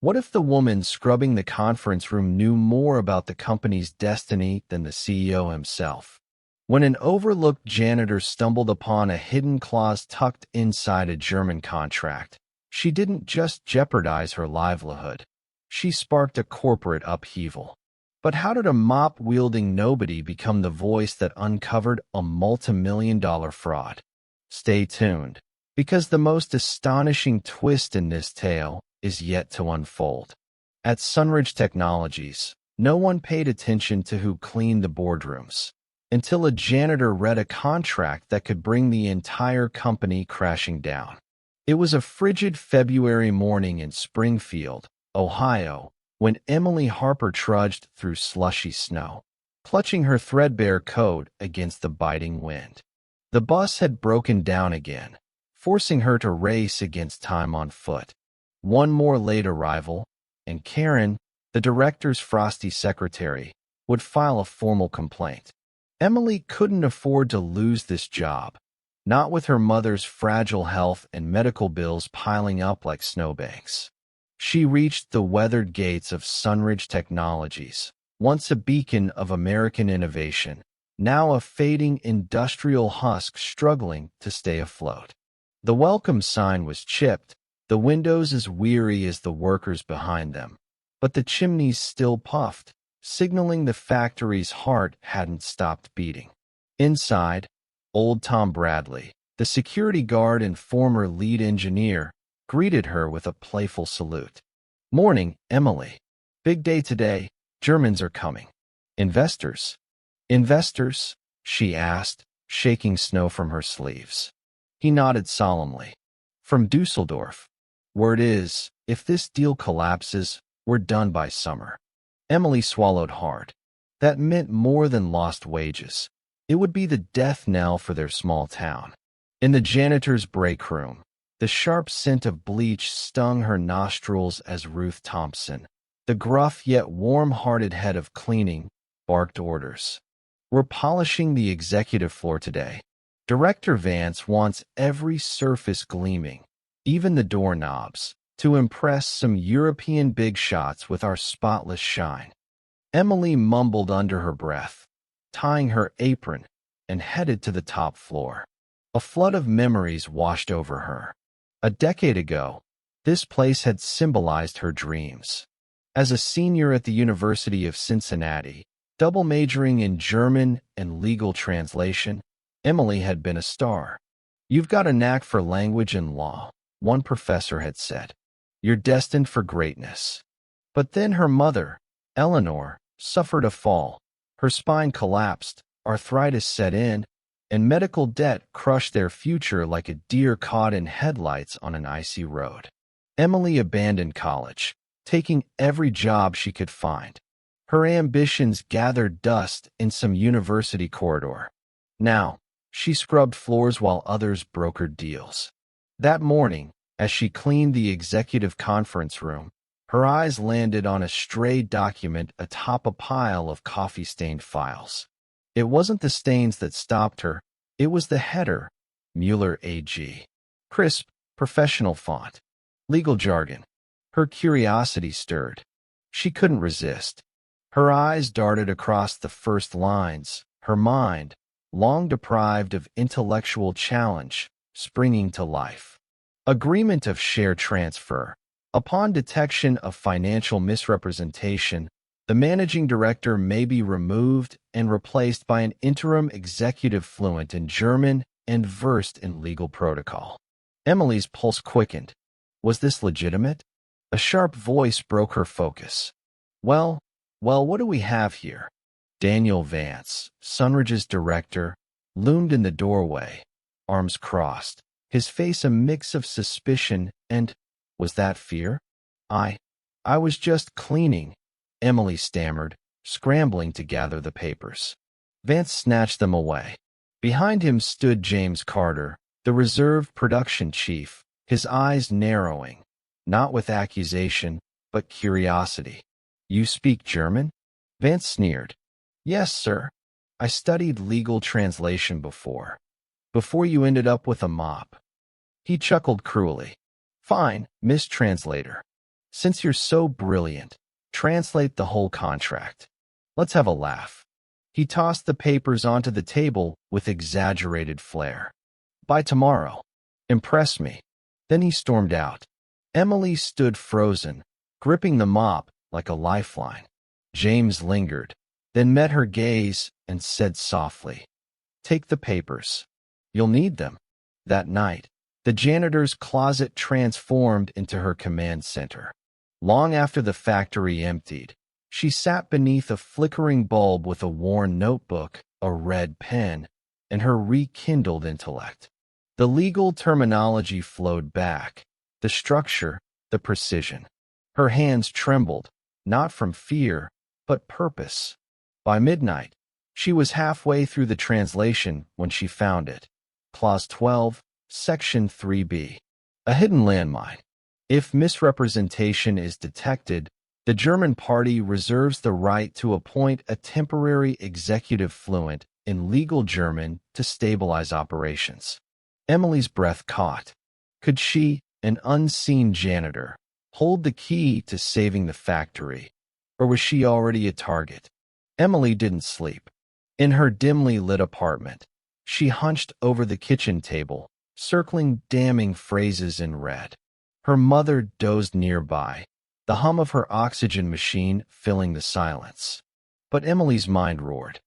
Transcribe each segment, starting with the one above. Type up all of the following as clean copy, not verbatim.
What if the woman scrubbing the conference room knew more about the company's destiny than the CEO himself? When an overlooked janitor stumbled upon a hidden clause tucked inside a German contract, she didn't just jeopardize her livelihood. She sparked a corporate upheaval. But how did a mop-wielding nobody become the voice that uncovered a multi-million-dollar fraud? Stay tuned, because the most astonishing twist in this tale is yet to unfold. At Sunridge Technologies, no one paid attention to who cleaned the boardrooms until a janitor read a contract that could bring the entire company crashing down. It was a frigid February morning in Springfield, Ohio, when Emily Harper trudged through slushy snow, clutching her threadbare coat against the biting wind. The bus had broken down again, forcing her to race against time on foot. One more late arrival, and Karen, the director's frosty secretary, would file a formal complaint. Emily couldn't afford to lose this job, not with her mother's fragile health and medical bills piling up like snowbanks. She reached the weathered gates of Sunridge Technologies, once a beacon of American innovation, now a fading industrial husk struggling to stay afloat. The welcome sign was chipped, the windows as weary as the workers behind them, but the chimneys still puffed, signaling the factory's heart hadn't stopped beating. Inside, old Tom Bradley, the security guard and former lead engineer, greeted her with a playful salute. "Morning, Emily. Big day today. Germans are coming." "Investors?" "Investors?" she asked, shaking snow from her sleeves. He nodded solemnly. "From Dusseldorf. Word is, if this deal collapses, we're done by summer." Emily swallowed hard. That meant more than lost wages. It would be the death knell for their small town. In the janitor's break room, the sharp scent of bleach stung her nostrils as Ruth Thompson, the gruff yet warm-hearted head of cleaning, barked orders. "We're polishing the executive floor today. Director Vance wants every surface gleaming, even the doorknobs, to impress some European big shots with our spotless shine." Emily mumbled under her breath, tying her apron, and headed to the top floor. A flood of memories washed over her. A decade ago, this place had symbolized her dreams. As a senior at the University of Cincinnati, double majoring in German and legal translation, Emily had been a star. "You've got a knack for language and law," one professor had said. "You're destined for greatness." But then her mother, Eleanor, suffered a fall. Her spine collapsed, arthritis set in, and medical debt crushed their future like a deer caught in headlights on an icy road. Emily abandoned college, taking every job she could find. Her ambitions gathered dust in some university corridor. Now, she scrubbed floors while others brokered deals. That morning, as she cleaned the executive conference room, her eyes landed on a stray document atop a pile of coffee-stained files. It wasn't the stains that stopped her. It was the header, Mueller AG. Crisp, professional font. Legal jargon. Her curiosity stirred. She couldn't resist. Her eyes darted across the first lines, her mind, long deprived of intellectual challenge, springing to life. Agreement of share transfer. Upon detection of financial misrepresentation, the managing director may be removed and replaced by an interim executive fluent in German and versed in legal protocol. Emily's pulse quickened. Was this legitimate? A sharp voice broke her focus. Well, what do we have here?" Daniel Vance, Sunridge's director, loomed in the doorway, arms crossed, his face a mix of suspicion and, was that fear? I was just cleaning," Emily stammered, scrambling to gather the papers. Vance snatched them away. Behind him stood James Carter, the reserved production chief, his eyes narrowing, not with accusation, but curiosity. "You speak German?" Vance sneered. "Yes, sir. I studied legal translation before you ended up with a mop." He chuckled cruelly. "Fine, Miss Translator. Since you're so brilliant, translate the whole contract. Let's have a laugh. He tossed the papers onto the table with exaggerated flair. By tomorrow. Impress me. Then he stormed out. Emily stood frozen, gripping the mop like a lifeline. James lingered, then met her gaze and said softly, "Take the papers. You'll need them." That night, the janitor's closet transformed into her command center. Long after the factory emptied, she sat beneath a flickering bulb with a worn notebook, a red pen, and her rekindled intellect. The legal terminology flowed back, the structure, the precision. Her hands trembled, not from fear, but purpose. By midnight, she was halfway through the translation when she found it. Clause 12, Section 3b. A hidden landmine. If misrepresentation is detected, the German party reserves the right to appoint a temporary executive fluent in legal German to stabilize operations. Emily's breath caught. Could she, an unseen janitor, hold the key to saving the factory? Or was she already a target? Emily didn't sleep. In her dimly lit apartment, she hunched over the kitchen table, circling damning phrases in red. Her mother dozed nearby, the hum of her oxygen machine filling the silence. But Emily's mind roared.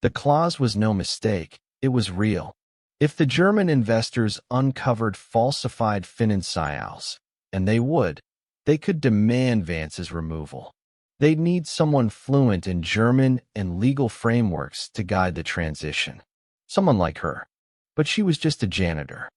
The clause was no mistake, it was real. If the German investors uncovered falsified financials, and they could demand Vance's removal. They'd need someone fluent in German and legal frameworks to guide the transition. Someone like her. But she was just a janitor.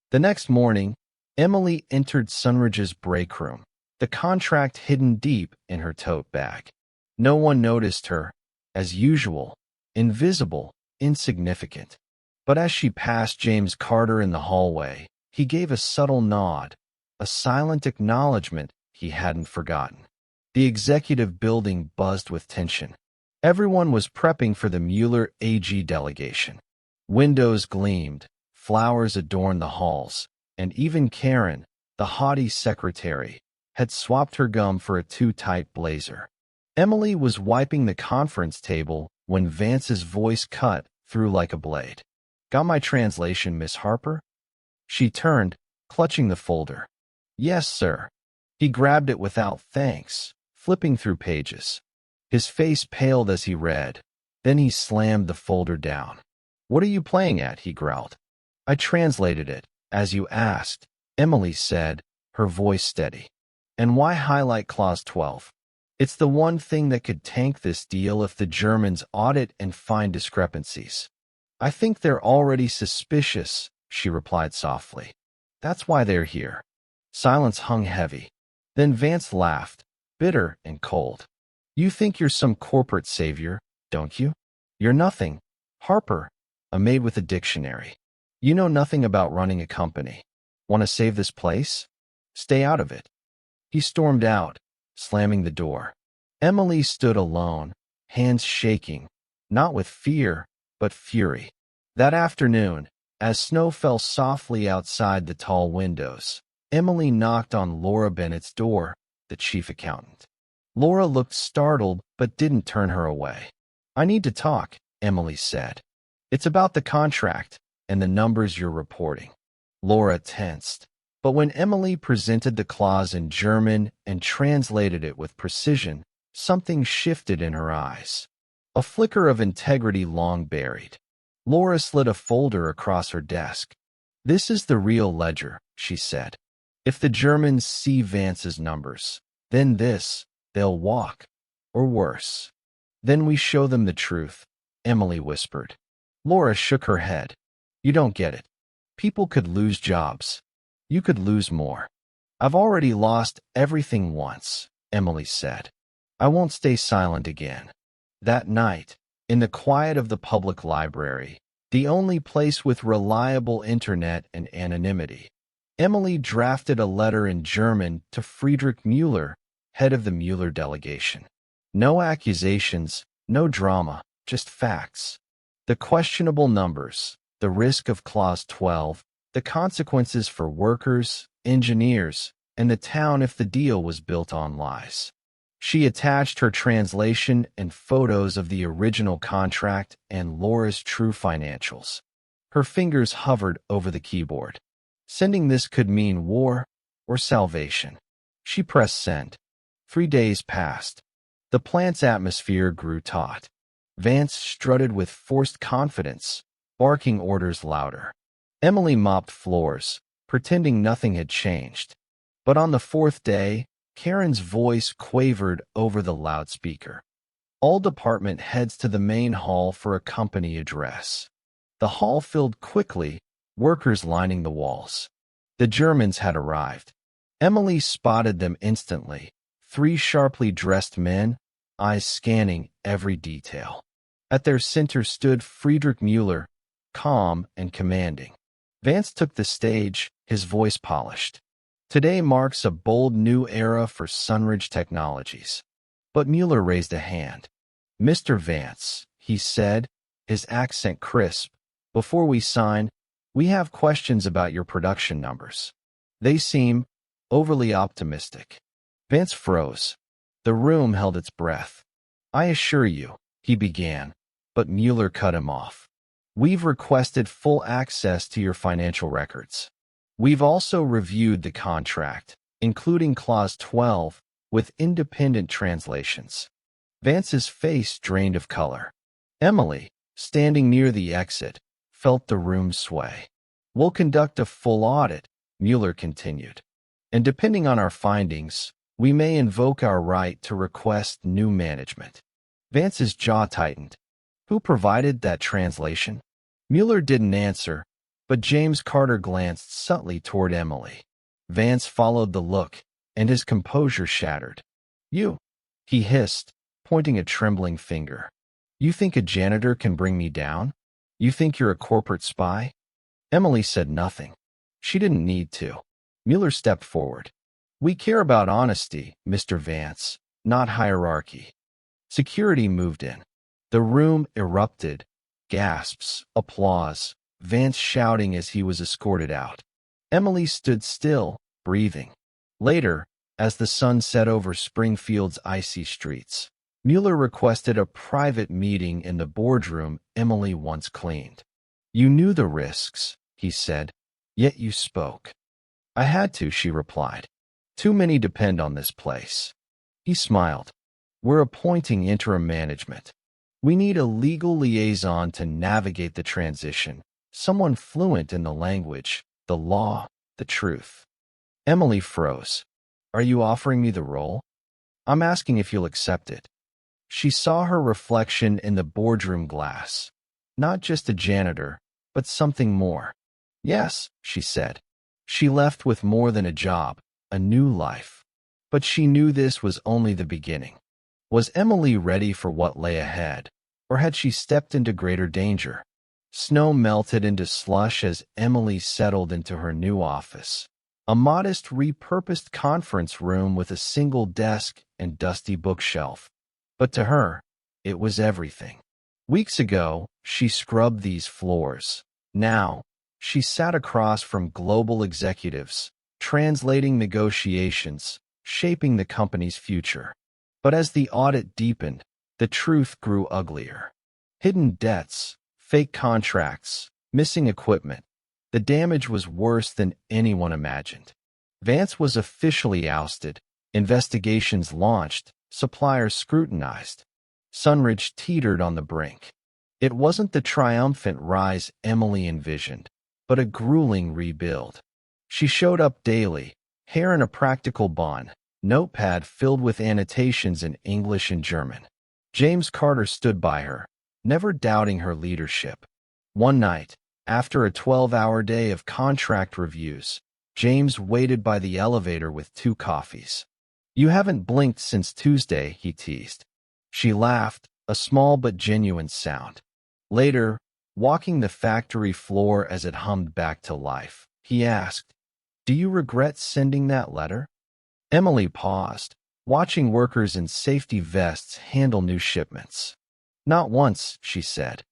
The next morning, Emily entered Sunridge's break room, the contract hidden deep in her tote bag. No one noticed her, as usual, invisible, insignificant. But as she passed James Carter in the hallway, he gave a subtle nod, a silent acknowledgement he hadn't forgotten. The executive building buzzed with tension. Everyone was prepping for the Mueller AG delegation. Windows gleamed, flowers adorned the halls, and even Karen, the haughty secretary, had swapped her gum for a too-tight blazer. Emily was wiping the conference table when Vance's voice cut through like a blade. "Got my translation, Miss Harper?" She turned, clutching the folder. "Yes, sir." He grabbed it without thanks, flipping through pages. His face paled as he read. Then he slammed the folder down. "What are you playing at?" he growled. "I translated it, as you asked," Emily said, her voice steady. "And why highlight Clause 12? It's the one thing that could tank this deal if the Germans audit and find discrepancies." "I think they're already suspicious," she replied softly. "That's why they're here." Silence hung heavy. Then Vance laughed, bitter and cold. "You think you're some corporate savior, don't you? You're nothing. Harper, a maid with a dictionary. You know nothing about running a company. Want to save this place? Stay out of it." He stormed out, slamming the door. Emily stood alone, hands shaking, not with fear, but fury. That afternoon, as snow fell softly outside the tall windows, Emily knocked on Laura Bennett's door, the chief accountant. Laura looked startled but didn't turn her away. "I need to talk," Emily said. "It's about the contract and the numbers you're reporting." Laura tensed. But when Emily presented the clause in German and translated it with precision, something shifted in her eyes. A flicker of integrity long buried. Laura slid a folder across her desk. "This is the real ledger," she said. "If the Germans see Vance's numbers, then they'll walk. Or worse. Then we show them the truth," Emily whispered. Laura shook her head. "You don't get it. People could lose jobs. You could lose more." "I've already lost everything once," Emily said. "I won't stay silent again." That night, in the quiet of the public library, the only place with reliable internet and anonymity, Emily drafted a letter in German to Friedrich Mueller, head of the Mueller delegation. No accusations, no drama, just facts. The questionable numbers, the risk of Clause 12, the consequences for workers, engineers, and the town if the deal was built on lies. She attached her translation and photos of the original contract and Laura's true financials. Her fingers hovered over the keyboard. Sending this could mean war or salvation. She pressed send. 3 days passed. The plant's atmosphere grew taut. Vance strutted with forced confidence, barking orders louder. Emily mopped floors, pretending nothing had changed. But on the 4th day, Karen's voice quavered over the loudspeaker. All department heads to the main hall for a company address. The hall filled quickly, workers lining the walls. The Germans had arrived. Emily spotted them instantly. 3 sharply dressed men, eyes scanning every detail. At their center stood Friedrich Mueller, calm and commanding. Vance took the stage, his voice polished. Today marks a bold new era for Sunridge Technologies. But Mueller raised a hand. Mr. Vance, he said, his accent crisp, before we sign, we have questions about your production numbers. They seem overly optimistic. Vance froze. The room held its breath. I assure you, he began, but Mueller cut him off. We've requested full access to your financial records. We've also reviewed the contract, including Clause 12, with independent translations. Vance's face drained of color. Emily, standing near the exit, felt the room sway. We'll conduct a full audit, Mueller continued. And depending on our findings, we may invoke our right to request new management. Vance's jaw tightened. Who provided that translation? Mueller didn't answer, but James Carter glanced subtly toward Emily. Vance followed the look, and his composure shattered. You, he hissed, pointing a trembling finger. You think a janitor can bring me down? You think you're a corporate spy? Emily said nothing. She didn't need to. Mueller stepped forward. We care about honesty, Mr. Vance, not hierarchy. Security moved in. The room erupted. Gasps, applause, Vance shouting as he was escorted out. Emily stood still, breathing. Later, as the sun set over Springfield's icy streets, Mueller requested a private meeting in the boardroom Emily once cleaned. You knew the risks, he said, yet you spoke. I had to, she replied. Too many depend on this place. He smiled. We're appointing interim management. We need a legal liaison to navigate the transition, someone fluent in the language, the law, the truth. Emily froze. Are you offering me the role? I'm asking if you'll accept it. She saw her reflection in the boardroom glass. Not just a janitor, but something more. Yes, she said. She left with more than a job, a new life. But she knew this was only the beginning. Was Emily ready for what lay ahead, or had she stepped into greater danger? Snow melted into slush as Emily settled into her new office. A modest, repurposed conference room with a single desk and dusty bookshelf. But to her, it was everything. Weeks ago, she scrubbed these floors. Now, she sat across from global executives, translating negotiations, shaping the company's future. But as the audit deepened, the truth grew uglier. Hidden debts, fake contracts, missing equipment. The damage was worse than anyone imagined. Vance was officially ousted, investigations launched, suppliers scrutinized. Sunridge teetered on the brink. It wasn't the triumphant rise Emily envisioned, but a grueling rebuild. She showed up daily, hair in a practical bun, notepad filled with annotations in English and German. James Carter stood by her, never doubting her leadership. One night, after a 12-hour day of contract reviews, James waited by the elevator with 2 coffees. You haven't blinked since Tuesday, he teased. She laughed, a small but genuine sound. Later, walking the factory floor as it hummed back to life, he asked, Do you regret sending that letter? Emily paused, watching workers in safety vests handle new shipments. Not once, she said.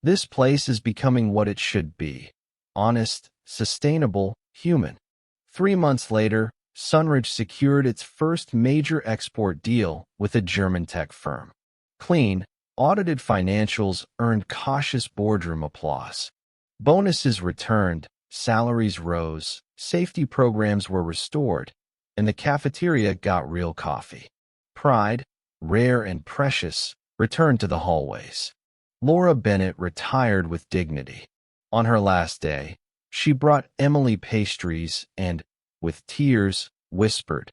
This place is becoming what it should be. Honest, sustainable, human. 3 months later, Sunridge secured its first major export deal with a German tech firm. Clean, audited financials earned cautious boardroom applause. Bonuses returned, salaries rose, safety programs were restored, and the cafeteria got real coffee. Pride, rare and precious, returned to the hallways. Laura Bennett retired with dignity. On her last day, she brought Emily pastries and, with tears, whispered,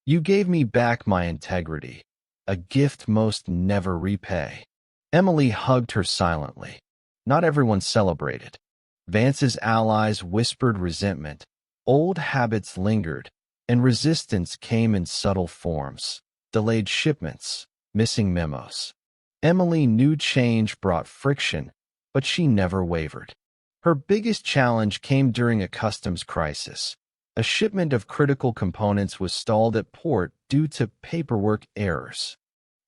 "You gave me back my integrity, a gift most never repay." Emily hugged her silently. Not everyone celebrated. Vance's allies whispered resentment. Old habits lingered, and resistance came in subtle forms. Delayed shipments, missing memos. Emily knew change brought friction, but she never wavered. Her biggest challenge came during a customs crisis. A shipment of critical components was stalled at port due to paperwork errors.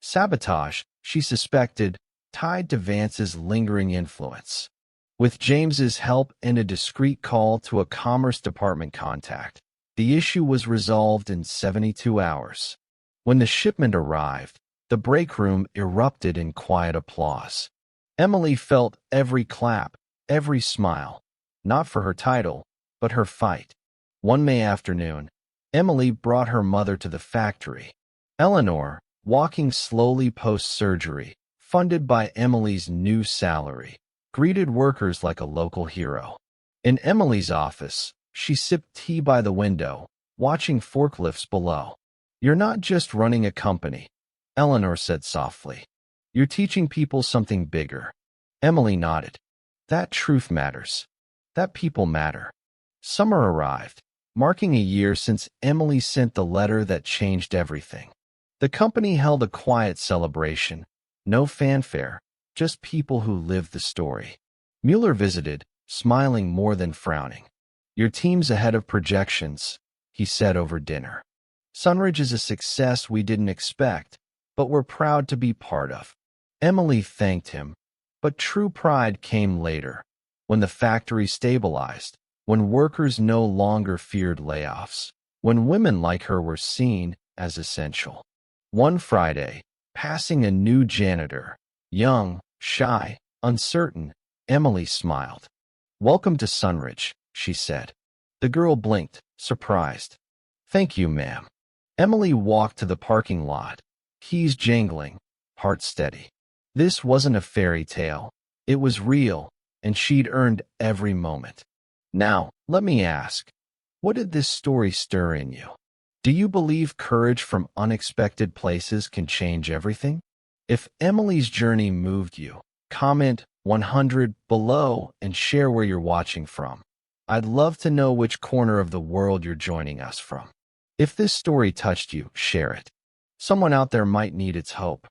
Sabotage, she suspected, tied to Vance's lingering influence. With James's help and a discreet call to a Commerce Department contact, the issue was resolved in 72 hours. When the shipment arrived, the break room erupted in quiet applause. Emily felt every clap, every smile, not for her title, but her fight. One May afternoon, Emily brought her mother to the factory. Eleanor, walking slowly post-surgery, funded by Emily's new salary, greeted workers like a local hero. In Emily's office, she sipped tea by the window, watching forklifts below. "You're not just running a company," Eleanor said softly. "You're teaching people something bigger." Emily nodded. That truth matters. That people matter. Summer arrived, marking a year since Emily sent the letter that changed everything. The company held a quiet celebration. No fanfare, just people who lived the story. Mueller visited, smiling more than frowning. "Your team's ahead of projections," he said over dinner. "Sunridge is a success we didn't expect, but we're proud to be part of." Emily thanked him, but true pride came later, when the factory stabilized, when workers no longer feared layoffs, when women like her were seen as essential. One Friday, passing a new janitor, young, shy, uncertain, Emily smiled. "Welcome to Sunridge," she said. The girl blinked, surprised. "Thank you, ma'am." Emily walked to the parking lot, keys jangling, heart steady. This wasn't a fairy tale. It was real, and she'd earned every moment. Now, let me ask, what did this story stir in you? Do you believe courage from unexpected places can change everything? If Emily's journey moved you, comment 100 below and share where you're watching from. I'd love to know which corner of the world you're joining us from. If this story touched you, share it. Someone out there might need its hope.